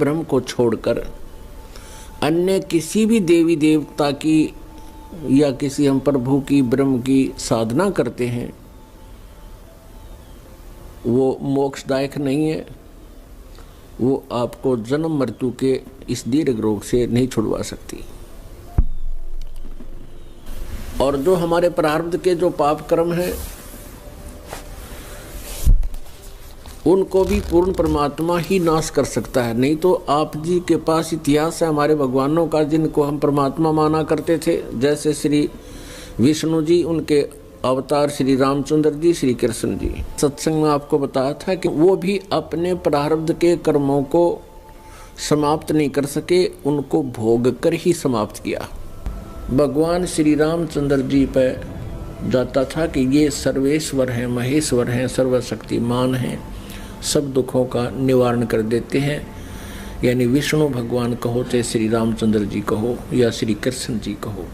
ब्रह्म को छोड़कर अन्य किसी भी देवी देवता की या किसी हम प्रभु की ब्रह्म की साधना करते हैं वो मोक्षदायक नहीं है। वो आपको जन्म मृत्यु के इस दीर्घ रोग से नहीं छुड़वा सकती। और जो हमारे प्रारब्ध के जो पाप कर्म हैं उनको भी पूर्ण परमात्मा ही नाश कर सकता है। नहीं तो आप जी के पास इतिहास है हमारे भगवानों का जिनको हम परमात्मा माना करते थे, जैसे श्री विष्णु जी, उनके अवतार श्री रामचंद्र जी, श्री कृष्ण जी। सत्संग में आपको बताया था कि वो भी अपने प्रारब्ध के कर्मों को समाप्त नहीं कर सके, उनको भोग कर ही समाप्त किया। भगवान श्री रामचंद्र जी पर जाता था कि ये सर्वेश्वर हैं, महेश्वर हैं, सर्वशक्तिमान हैं, सब दुखों का निवारण कर देते हैं। यानी विष्णु भगवान कहो, चाहे श्री रामचंद्र जी कहो या श्री कृष्ण जी कहो।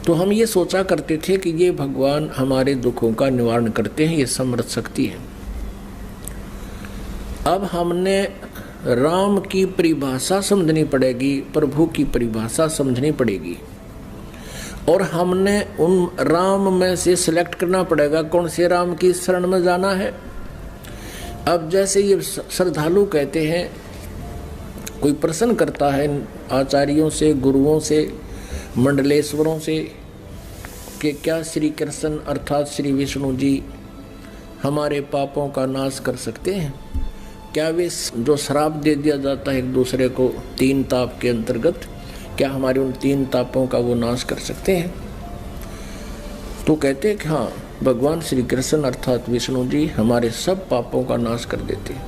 तो हम ये सोचा करते थे कि ये भगवान हमारे दुखों का निवारण करते हैं, ये समर्थ शक्ति है। अब हमने राम की परिभाषा समझनी पड़ेगी, प्रभु की परिभाषा समझनी पड़ेगी, और हमने उन राम में से सिलेक्ट करना पड़ेगा कौन से राम की शरण में जाना है। अब जैसे ये श्रद्धालु कहते हैं, कोई प्रश्न करता है आचार्यों से, गुरुओं से, मंडलेश्वरों से कि क्या श्री कृष्ण अर्थात श्री विष्णु जी हमारे पापों का नाश कर सकते हैं? क्या वे जो श्राप दे दिया जाता है एक दूसरे को 3 ताप के अंतर्गत, क्या हमारे उन 3 तापों का वो नाश कर सकते हैं? तो कहते हैं कि हाँ, भगवान श्री कृष्ण अर्थात विष्णु जी हमारे सब पापों का नाश कर देते हैं।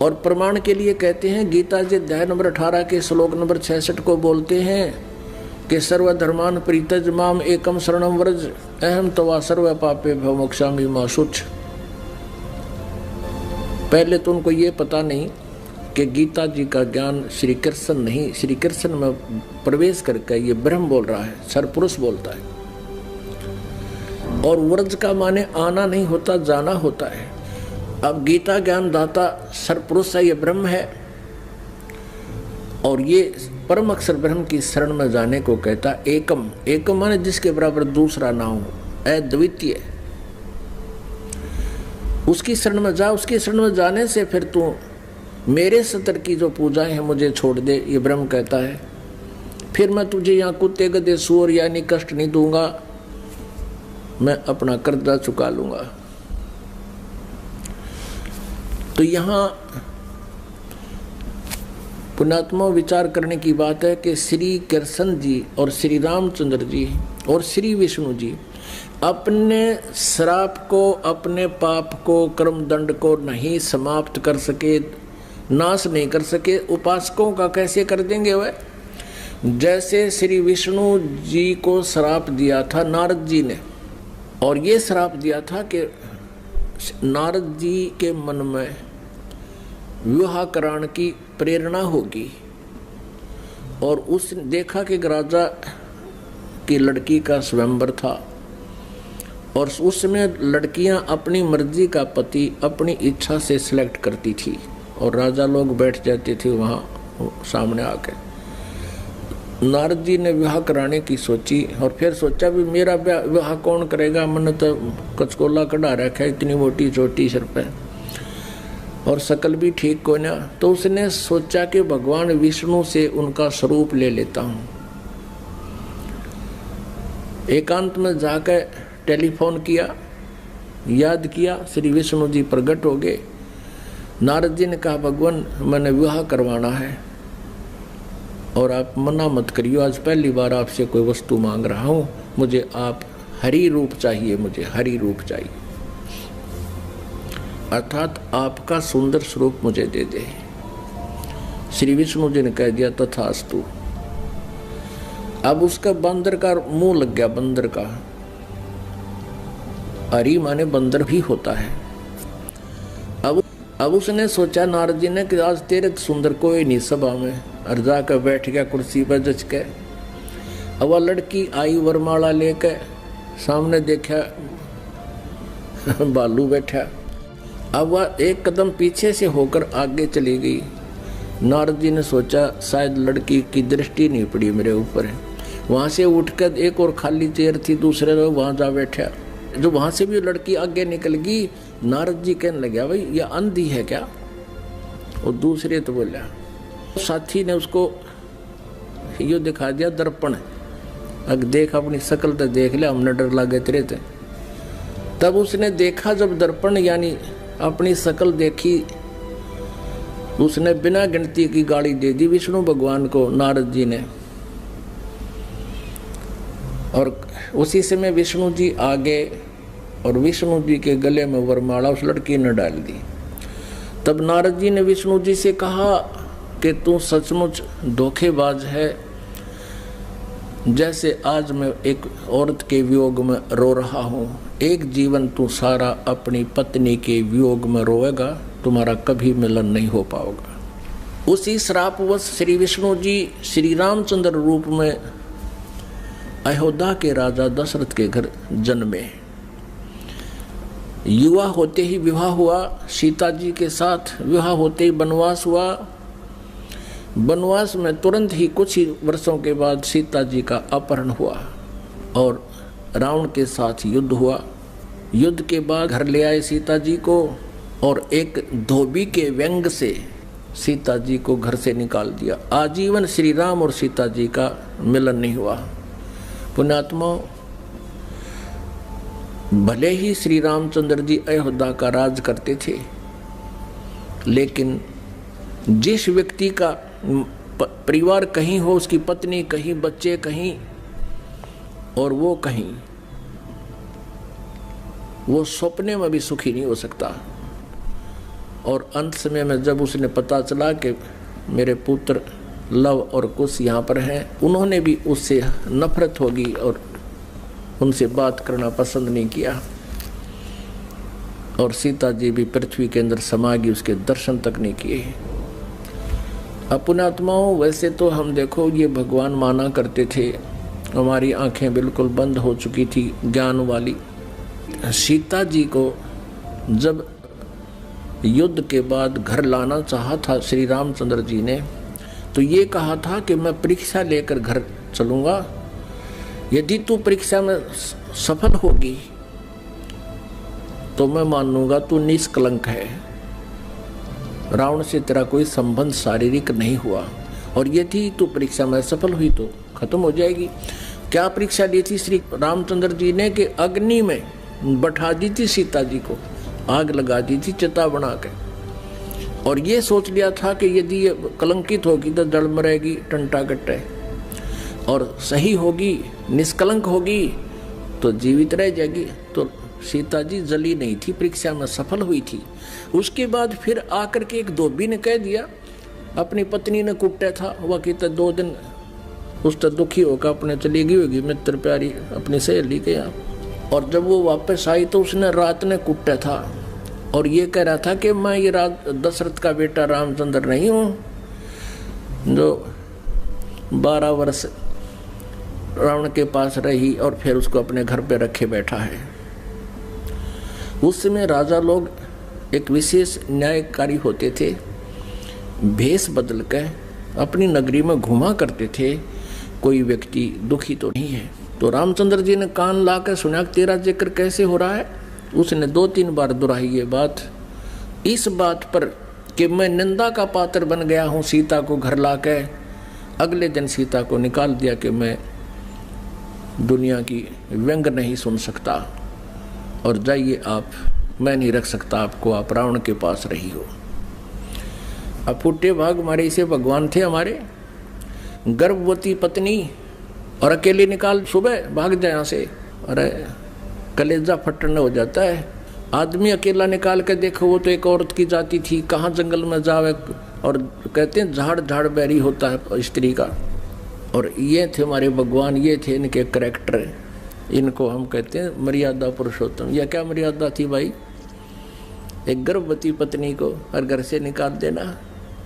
और प्रमाण के लिए कहते हैं, गीता जी अध्याय नंबर 18 के श्लोक नंबर 66 को बोलते हैं कि सर्वधर्मान परित्यज माम एकम शरणम व्रज अहम तवा सर्व पापे भव मोक्षामि मा शुच। पहले तो उनको ये पता नहीं कि गीता जी का ज्ञान श्री कृष्ण नहीं, श्री कृष्ण में प्रवेश करके ये ब्रह्म बोल रहा है, सरपुरुष बोलता है। और व्रज का माने आना नहीं होता, जाना होता है। अब गीता ज्ञान दाता सरपुरुष है, ये ब्रह्म है, और ये परम अक्षर ब्रह्म की शरण में जाने को कहता एकम। एकम माने जिसके बराबर दूसरा ना हो, अद्वितीय। उसकी शरण में जा, उसकी शरण में जाने से फिर तू मेरे सतर की जो पूजाएं हैं मुझे छोड़ दे, ये ब्रह्म कहता है। फिर मैं तुझे यहाँ कुत्ते गधे सूअर यानी कष्ट नहीं दूंगा, मैं अपना कर्जा चुका लूंगा। तो यहाँ पुण्यात्मा विचार करने की बात है कि श्री कृष्ण जी और श्री रामचंद्र जी और श्री विष्णु जी अपने श्राप को, अपने पाप को, कर्म दंड को नहीं समाप्त कर सके, नाश नहीं कर सके। उपासकों का कैसे कर देंगे वह? जैसे श्री विष्णु जी को श्राप दिया था नारद जी ने, और ये श्राप दिया था कि नारद जी के मन में विवाह कराने की प्रेरणा होगी, और उसने देखा कि राजा की लड़की का स्वयंवर था, और उसमें लड़कियां अपनी मर्जी का पति अपनी इच्छा से सिलेक्ट करती थी, और राजा लोग बैठ जाते थे वहाँ सामने आके। नारद जी ने विवाह कराने की सोची, और फिर सोचा भी मेरा विवाह कौन करेगा, मैंने तो कचकोला कढ़ा रखा है, इतनी मोटी चोटी सिर पे, और शकल भी ठीक को ना। तो उसने सोचा कि भगवान विष्णु से उनका स्वरूप ले लेता हूँ। एकांत में जाकर टेलीफोन किया, याद किया, श्री विष्णु जी प्रकट हो गए। नारद जी ने कहा, भगवान मैंने विवाह करवाना है और आप मना मत करियो, आज पहली बार आपसे कोई वस्तु मांग रहा हूँ, मुझे आप हरि रूप चाहिए, मुझे हरि रूप चाहिए, अर्थात आपका सुंदर स्वरूप मुझे दे दे। श्री विष्णु जी ने कह दिया तथास्तु। अब उसका बंदर का मुंह लग गया, बंदर का। हरि माने बंदर भी होता है। अब उसने सोचा नारद जी ने कि आज तेरे सुंदर कोई नहीं सभा में, और जाकर बैठ गया कुर्सी पर जच के। अब वह लड़की आई वरमाला लेकर, सामने देखा बालू बैठा, अब वह एक कदम पीछे से होकर आगे चली गई। नारद जी ने सोचा शायद लड़की की दृष्टि नहीं पड़ी मेरे ऊपर। वहां से उठकर एक और खाली चेयर थी, दूसरे लोग वहां जा बैठा। जो वहां से भी लड़की आगे निकल गई, नारद जी कहने लगे भाई यह अंधी है क्या? और दूसरे तो बोला, साथी ने उसको यो दिखा दिया दर्पण, अगर देख अपनी शकल तो देख ले, हमने डर लगे तेरे थे। तब उसने देखा जब दर्पण यानी अपनी शकल देखी, उसने बिना गिनती की गाली दे दी विष्णु भगवान को नारद जी ने। और उसी समय विष्णु जी आगे और विष्णु जी के गले में वरमाला उस लड़की ने डाल दी। तब नारद जी ने विष्णु जी से कहा कि तू सचमुच धोखेबाज है। जैसे आज मैं एक औरत के वियोग में रो रहा हूँ, एक जीवन तू सारा अपनी पत्नी के वियोग में रोएगा, तुम्हारा कभी मिलन नहीं हो पाएगा। उसी श्रापवश श्री विष्णु जी श्री रामचंद्र रूप में अयोध्या के राजा दशरथ के घर जन्मे। युवा होते ही विवाह हुआ सीता जी के साथ, विवाह होते ही वनवास हुआ। वनवास में तुरंत ही कुछ ही वर्षों के बाद सीता जी का अपहरण हुआ और रावण के साथ युद्ध हुआ। युद्ध के बाद घर ले आए सीता जी को और एक धोबी के व्यंग से सीता जी को घर से निकाल दिया। आजीवन श्री राम और सीता जी का मिलन नहीं हुआ। पुण्यात्मा, भले ही श्री रामचंद्र जी अयोध्या का राज करते थे, लेकिन जिस व्यक्ति का परिवार कहीं हो, उसकी पत्नी कहीं, बच्चे कहीं और वो कहीं, वो सपने में भी सुखी नहीं हो सकता। और अंत समय में जब उसने पता चला कि मेरे पुत्र लव और कुश यहाँ पर हैं, उन्होंने भी उससे नफरत होगी और उनसे बात करना पसंद नहीं किया। और सीता जी भी पृथ्वी के अंदर समा गई, उसके दर्शन तक नहीं किए। पुण्यात्माओं, वैसे तो हम देखो ये भगवान माना करते थे, हमारी आंखें बिल्कुल बंद हो चुकी थी ज्ञान वाली। सीता जी को जब युद्ध के बाद घर लाना चाहा था श्री रामचंद्र जी ने, तो ये कहा था कि मैं परीक्षा लेकर घर चलूँगा, यदि तू परीक्षा में सफल होगी तो मैं मान लूँगा तू निष्कलंक है, रावण से तेरा कोई संबंध शारीरिक नहीं हुआ, और यदि तू परीक्षा में सफल हुई तो खत्म हो जाएगी। क्या परीक्षा दी थी श्री रामचंद्र जी ने कि अग्नि में बैठा दी थी सीता जी को, आग लगा दी थी चिता बना के, और ये सोच लिया था कि यदि ये कलंकित होगी तो जड़ मरेगी टंटा कट्टे, और सही होगी निष्कलंक होगी तो जीवित रह जाएगी। तो सीता जी जली नहीं थी, परीक्षा में सफल हुई थी। उसके बाद फिर आकर के एक धोबी ने कह दिया, अपनी पत्नी ने कुटा था, वह कहता 2 दिन उस तक दुखी होकर अपने चली गई होगी मित्र प्यारी अपनी सहेली के यहाँ, और जब वो वापस आई तो उसने रात ने कुटा था और ये कह रहा था कि मैं ये दशरथ का बेटा रामचंद्र नहीं हूँ जो 12 वर्ष रावण के पास रही और फिर उसको अपने घर पे रखे बैठा है। उस समय राजा लोग एक विशेष न्यायकारी होते थे, भेष बदल कर अपनी नगरी में घुमा करते थे, कोई व्यक्ति दुखी तो नहीं है। तो रामचंद्र जी ने कान लाकर सुना तेरा जिक्र कैसे हो रहा है। उसने 2-3 बार दोहराई ये बात, इस बात पर कि मैं निंदा का पात्र बन गया हूँ सीता को घर लाकर। अगले दिन सीता को निकाल दिया कि मैं दुनिया की व्यंग नहीं सुन सकता और जाइए आप, मैं नहीं रख सकता आपको, आप रावण के पास रही हो। अब फुटे भाग हमारे इसे भगवान थे हमारे, गर्भवती पत्नी और अकेले निकाल, सुबह भाग जाए यहाँ से, अरे कलेजा फटने हो जाता है। आदमी अकेला निकाल के देखो, वो तो एक औरत की जाति थी, कहाँ जंगल में जावे, और कहते हैं झाड़ झाड़ बैरी होता है स्त्री का। और ये थे हमारे भगवान, ये थे इनके करैक्टर, इनको हम कहते हैं मर्यादा पुरुषोत्तम। यह क्या मर्यादा थी भाई, एक गर्भवती पत्नी को हर घर से निकाल देना,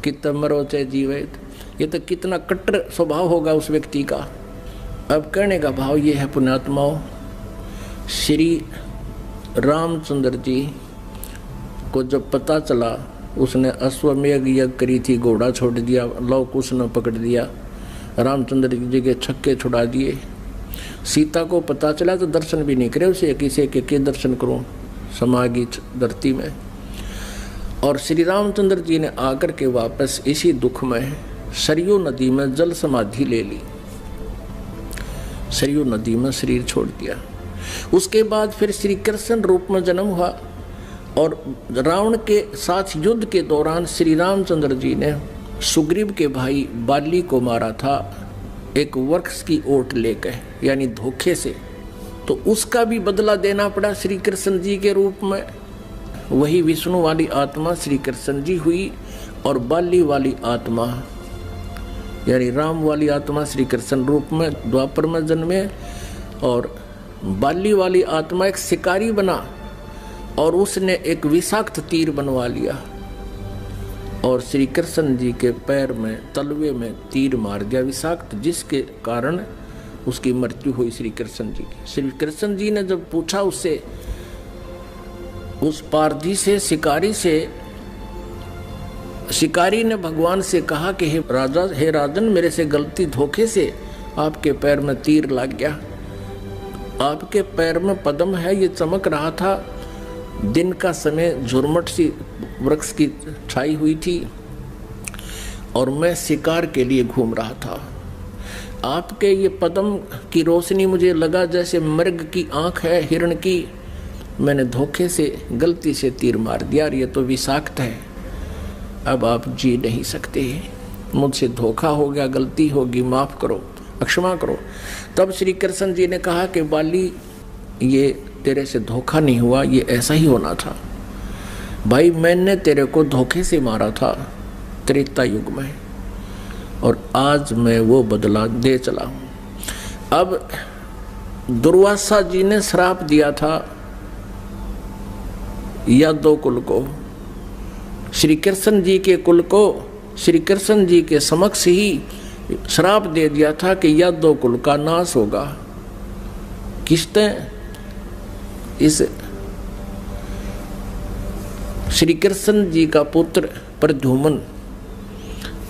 कितना मरो चाहे जीवित, ये तो कितना कट्टर स्वभाव होगा उस व्यक्ति का। अब कहने का भाव ये है पुण्यात्माओं, श्री रामचंद्र जी को जब पता चला, उसने अश्वमेघ यज्ञ करी थी, घोड़ा छोड़ दिया, लव कुश ने पकड़ दिया, रामचंद्र जी के छक्के छुड़ा दिए। सीता को पता चला तो दर्शन भी नहीं करे उसे, किसी के दर्शन करूं समागी धरती में। और श्री रामचंद्र जी ने आकर के वापस इसी दुख में सरयू नदी में जल समाधि ले ली, सरयू नदी में शरीर छोड़ दिया। उसके बाद फिर श्री कृष्ण रूप में जन्म हुआ और रावण के साथ युद्ध के दौरान श्री रामचंद्र जी ने सुग्रीव के भाई बाली को मारा था, एक वृक्ष की ओट लेकर, यानी धोखे से। तो उसका भी बदला देना पड़ा श्री कृष्ण जी के रूप में। वही विष्णु वाली आत्मा श्री कृष्ण जी हुई और बाली वाली आत्मा यानी राम वाली आत्मा श्री कृष्ण रूप में द्वापर में जन्मे। और बाली वाली आत्मा एक शिकारी बना और उसने एक विषाक्त तीर बनवा लिया और श्री कृष्ण जी के पैर में तलवे में तीर मार दिया विषाक्त, जिसके कारण उसकी मृत्यु हुई श्री कृष्ण जी की। श्री कृष्ण जी ने जब पूछा उससे, उस पारधी से, शिकारी से, शिकारी ने भगवान से कहा कि हे राजा, हे राजन, मेरे से गलती धोखे से आपके पैर में तीर लग गया। आपके पैर में पद्म है, ये चमक रहा था, दिन का समय, झुरमट सी वृक्ष की छाई हुई थी और मैं शिकार के लिए घूम रहा था। आपके ये पद्म की रोशनी मुझे लगा जैसे मृग की आंख है हिरण की, मैंने धोखे से गलती से तीर मार दिया और ये तो विषाक्त है, अब आप जी नहीं सकते, मुझसे धोखा हो गया, गलती होगी, माफ करो, क्षमा करो। तब श्री कृष्ण जी ने कहा कि बाली, ये तेरे से धोखा नहीं हुआ, ये ऐसा ही होना था भाई, मैंने तेरे को धोखे से मारा था त्रेता युग में और आज मैं वो बदला दे चला हूं। अब दुर्वासा जी ने श्राप दिया था यादव कुल को, श्री कृष्ण जी के कुल को, श्री कृष्ण जी के समक्ष ही श्राप दे दिया था कि यादव कुल का नाश होगा। किसने? इस श्री कृष्ण जी का पुत्र प्रद्युम्न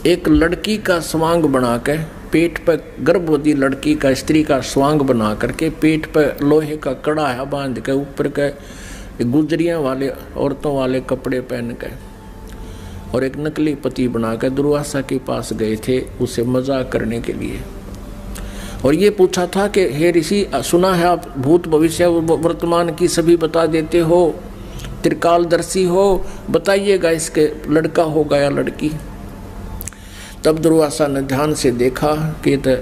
एक लड़की का स्वांग बनाकर, पेट पर गर्भवती लड़की का, स्त्री का स्वांग बना करके पेट पर लोहे का कड़ा है बांध के, ऊपर के गुजरियां वाले औरतों वाले कपड़े पहन के और एक नकली पति बनाकर दुर्वासा के पास गए थे उसे मजाक करने के लिए। और ये पूछा था कि हे ऋषि, सुना है आप भूत भविष्य वर्तमान की सभी बता देते हो, त्रिकालदर्शी हो, बताइएगा इसके लड़का होगा या लड़की। तब दुर्वासा ने ध्यान से देखा कि तो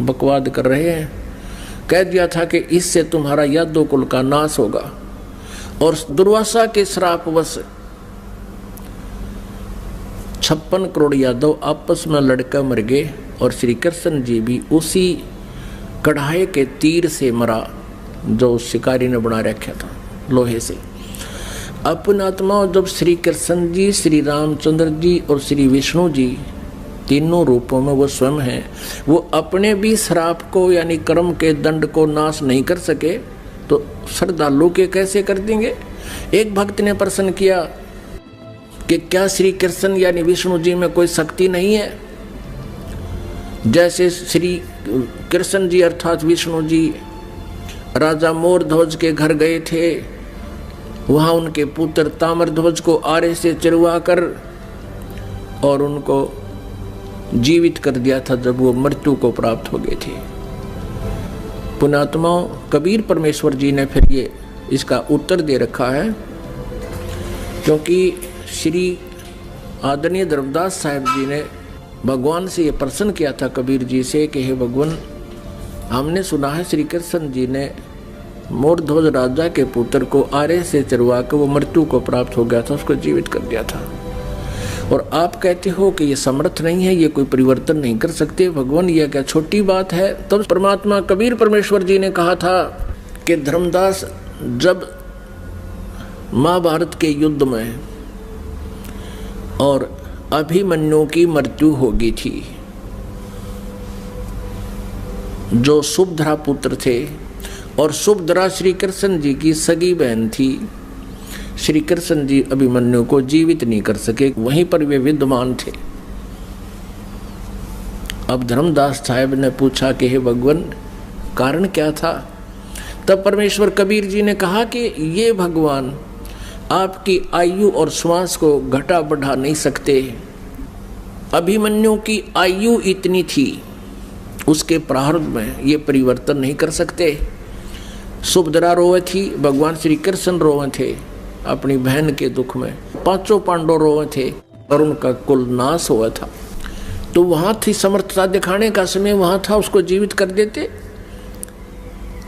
बकवाद कर रहे हैं, कह दिया था कि इससे तुम्हारा यादव कुल का नाश होगा। और दुर्वासा के श्रापवश 56 करोड़ यादव आपस में लड़कर मर गए और श्री कृष्ण जी भी उसी कढ़ाई के तीर से मरा जो शिकारी ने बना रखा था लोहे से। अपने आत्मा जब श्री कृष्ण जी, श्री रामचंद्र जी और श्री विष्णु जी तीनों रूपों में वो स्वयं हैं, वो अपने भी श्राप को यानी कर्म के दंड को नाश नहीं कर सके तो श्रद्धालु के कैसे कर देंगे। एक भक्त ने प्रश्न किया कि क्या श्री कृष्ण यानी विष्णु जी में कोई शक्ति नहीं है? जैसे श्री कृष्ण जी अर्थात विष्णु जी राजा मोरध्वज के घर गए थे, वहाँ उनके पुत्र ताम्रध्वज को आरे से चिरवा कर और उनको जीवित कर दिया था जब वो मृत्यु को प्राप्त हो गए थे। पुण्यात्माओं, कबीर परमेश्वर जी ने फिर ये इसका उत्तर दे रखा है, क्योंकि श्री आदरणीय धर्मदास साहब जी ने भगवान से ये प्रश्न किया था कबीर जी से कि हे भगवान, हमने सुना है श्री कृष्ण जी ने मोरध्वज राजा के पुत्र को आरे से चरवा कर वो मृत्यु को प्राप्त हो गया था, उसको जीवित कर दिया था, और आप कहते हो कि ये समर्थ नहीं है, ये कोई परिवर्तन नहीं कर सकते। भगवान, ये क्या छोटी बात है? तब परमात्मा कबीर परमेश्वर जी ने कहा था कि धर्मदास, जब महाभारत के युद्ध में और अभिमन्यु की मृत्यु हो गई थी, जो सुभद्रा पुत्र थे, और सुभद्रा श्री कृष्ण जी की सगी बहन थी, श्री कृष्ण जी अभिमन्यु को जीवित नहीं कर सके, वहीं पर वे विद्यमान थे। अब धर्मदास साहब ने पूछा कि हे भगवान, कारण क्या था? तब परमेश्वर कबीर जी ने कहा कि ये भगवान आपकी आयु और श्वास को घटा बढ़ा नहीं सकते। अभिमन्यु की आयु इतनी थी, उसके प्रारब्ध में ये परिवर्तन नहीं कर सकते। सुभद्रा रोवे थी, भगवान श्री कृष्ण रोवे थे अपनी बहन के दुख में, पांचों पांडव रोवे थे और उनका कुल नाश हुआ था। तो वहां थी समर्थता दिखाने का समय, वहां था, उसको जीवित कर देते।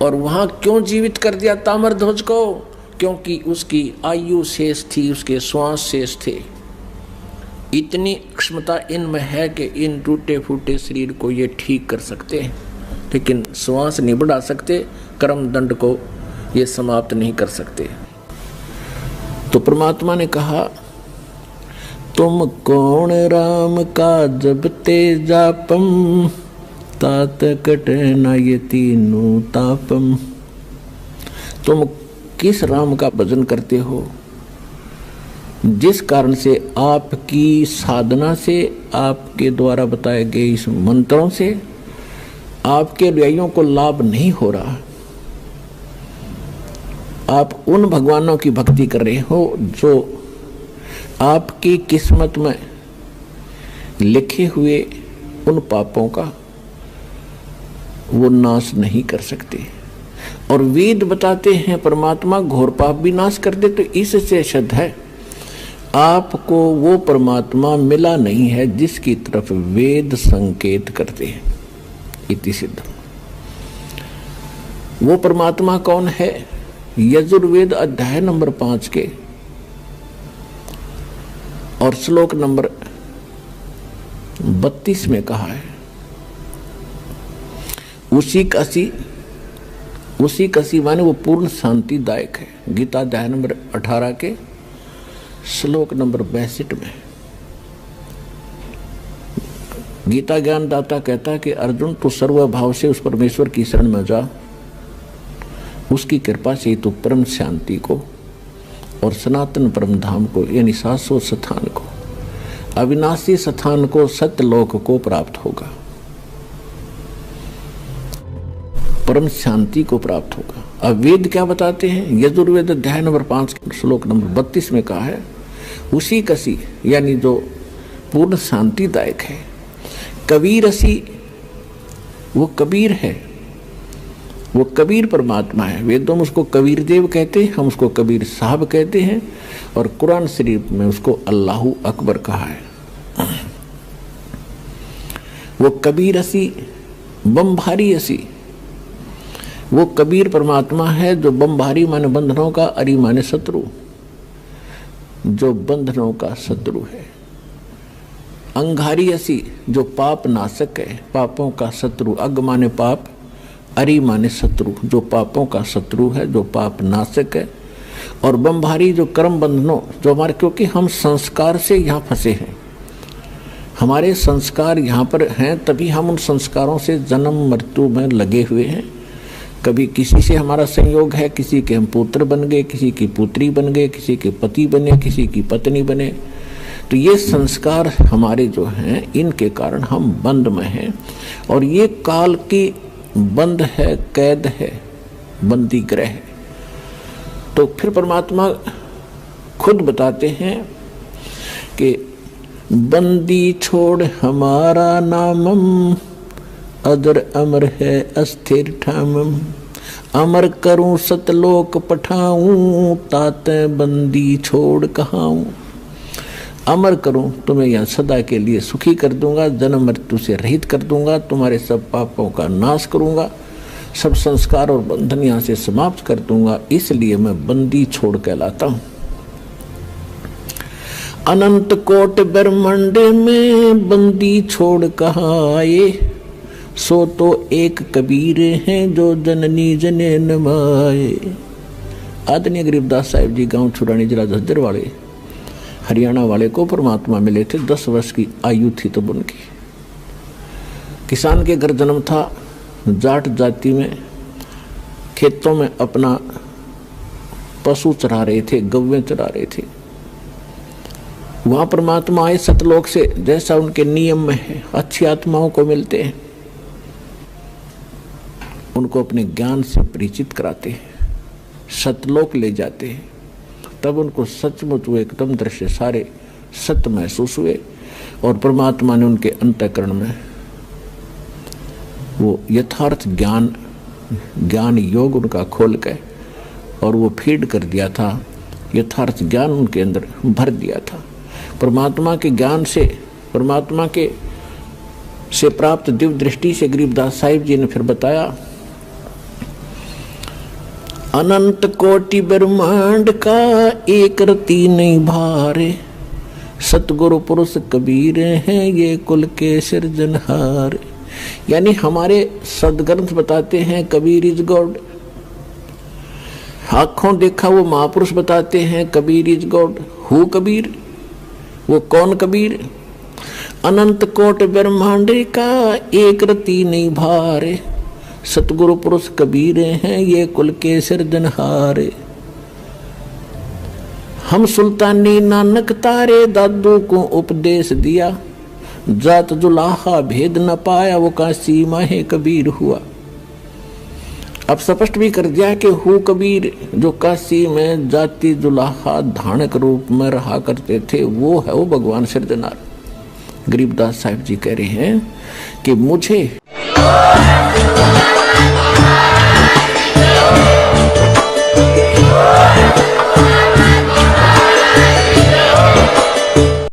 और वहां क्यों जीवित कर दिया ताम्रध्वज को? क्योंकि उसकी आयु शेष थी, उसके श्वास शेष थे। इतनी क्षमता इनमें है कि इन टूटे फूटे शरीर को ये ठीक कर सकते हैं, लेकिन श्वास नहीं बढ़ा सकते, कर्म दंड को ये समाप्त नहीं कर सकते। तो परमात्मा ने कहा, तुम कौन राम का जपते जापम, तात कटे न ये तीनों तापम। तुम किस राम का भजन करते हो जिस कारण से आपकी साधना से, आपके द्वारा बताए गए इस मंत्रों से आपके अनुयायियों को लाभ नहीं हो रहा। आप उन भगवानों की भक्ति कर रहे हो जो आपकी किस्मत में लिखे हुए उन पापों का वो नाश नहीं कर सकते। और वेद बताते हैं परमात्मा घोर पाप भी नाश कर दे। तो इससे सिद्ध है आपको वो परमात्मा मिला नहीं है जिसकी तरफ वेद संकेत करते हैं। इति सिद्ध। वो परमात्मा कौन है? यजुर्वेद अध्याय नंबर 5 के और श्लोक नंबर 32 में कहा है, उसी कसी माने वो पूर्ण शांतिदायक है। गीता अध्याय नंबर 18 के श्लोक नंबर 62 में गीता ज्ञानदाता कहता है कि अर्जुन तू सर्वभाव से उस परमेश्वर की शरण में जा, उसकी कृपा से तू परम शांति को और सनातन परम धाम को यानी शाश्वत स्थान को, अविनाशी स्थान को, सत्यलोक को प्राप्त होगा, परम शांति को प्राप्त होगा। अब वेद क्या बताते हैं? यजुर्वेद अध्याय नंबर 5 श्लोक नंबर 32 में कहा है, उसी कसी यानी जो पूर्ण शांतिदायक है। कबीर असी, वो कबीर है, वो कबीर परमात्मा है। वेदों में उसको कबीर देव कहते हैं, हम उसको कबीर साहब कहते हैं, और कुरान शरीफ में उसको अल्लाहु अकबर कहा है। वो कबीर असी बमभारी असी, वो कबीर परमात्मा है जो बमभारी माने बंधनों का, अरी माने शत्रु, जो बंधनों का शत्रु है। अंगारी असी जो पाप नाशक है, पापों का शत्रु। अग माने पाप, अरी माने शत्रु, जो पापों का शत्रु है, जो पाप नाशक है। और बमभारी जो कर्म बंधनों, जो हमारे, क्योंकि हम संस्कार से यहाँ फंसे हैं, हमारे संस्कार यहाँ पर हैं, तभी हम उन संस्कारों से जन्म मृत्यु में लगे हुए हैं। कभी किसी से हमारा संयोग है, किसी के हम पुत्र बन गए, किसी की पुत्री बन गए, किसी के पति बने, किसी की पत्नी बने। तो ये संस्कार हमारे जो हैं, इनके कारण हम बंद में हैं, और ये काल की बंद है, कैद है, बंदी गृह है। तो फिर परमात्मा खुद बताते हैं कि बंदी छोड़ हमारा नामम, अदर अमर है अस्थिर ठामम। अमर करूं सतलोक पठाऊं, ताते बंदी छोड़ कहाऊं। अमर करूं, तुम्हें यहाँ सदा के लिए सुखी कर दूंगा, जन्म मृत्यु से रहित कर दूंगा, तुम्हारे सब पापों का नाश करूंगा, सब संस्कार और बंधन यहाँ से समाप्त कर दूंगा, इसलिए मैं बंदी छोड़ कहलाता हूं। अनंत कोट ब्रह्मांड में बंदी छोड़ कहाँ आए, सो तो एक कबीर हैं जो जननी जने नमाए। आदरणीय गरीबदास साहिब जी गांव छुड़ानी जिला झज्जर वाले हरियाणा वाले को परमात्मा मिले थे। 10 वर्ष की आयु थी तब उनकी। किसान के घर जन्म था, जाट जाति में, खेतों में अपना पशु चरा रहे थे, गव्वें चरा रहे थे। वहां परमात्मा आए सतलोक से, जैसा उनके नियम में है, अच्छी आत्माओं को मिलते हैं, उनको अपने ज्ञान से परिचित कराते हैं, सतलोक ले जाते हैं। तब उनको सचमुच वो एकदम दृश्य सारे सत्य महसूस हुए और परमात्मा ने उनके अंतःकरण में वो यथार्थ ज्ञान योग उनका खोल के और वो फीड कर दिया था, यथार्थ ज्ञान उनके अंदर भर दिया था। परमात्मा के ज्ञान से, परमात्मा के से प्राप्त दिव्य दृष्टि से गरीबदास साहिब जी ने फिर बताया, अनंत कोटि ब्रह्मांड का एक रति नहीं भारे, सतगुरु पुरुष कबीर हैं ये कुल के सिरजनहार। यानी हमारे सदग्रंथ बताते हैं कबीर इज गॉड, आंखों देखा वो महापुरुष बताते हैं Kabir is God. Who Kabir, वो कौन कबीर? अनंत कोट ब्रह्मांड का एक रति नहीं भारे, सतगुरु पुरुष कबीर हैं ये कुल के सिरजनहार। हम सुल्तानी नानक तारे दादू को उपदेश दिया, जात जुलाहा भेद न पाया वो काशी माहे कबीर हुआ। अब स्पष्ट भी कर दिया कि हु कबीर, जो काशी में जाति जुलाहा धानक रूप में रहा करते थे, वो है वो भगवान सिरजनार। गरीबदास साहिब जी कह रहे हैं कि मुझे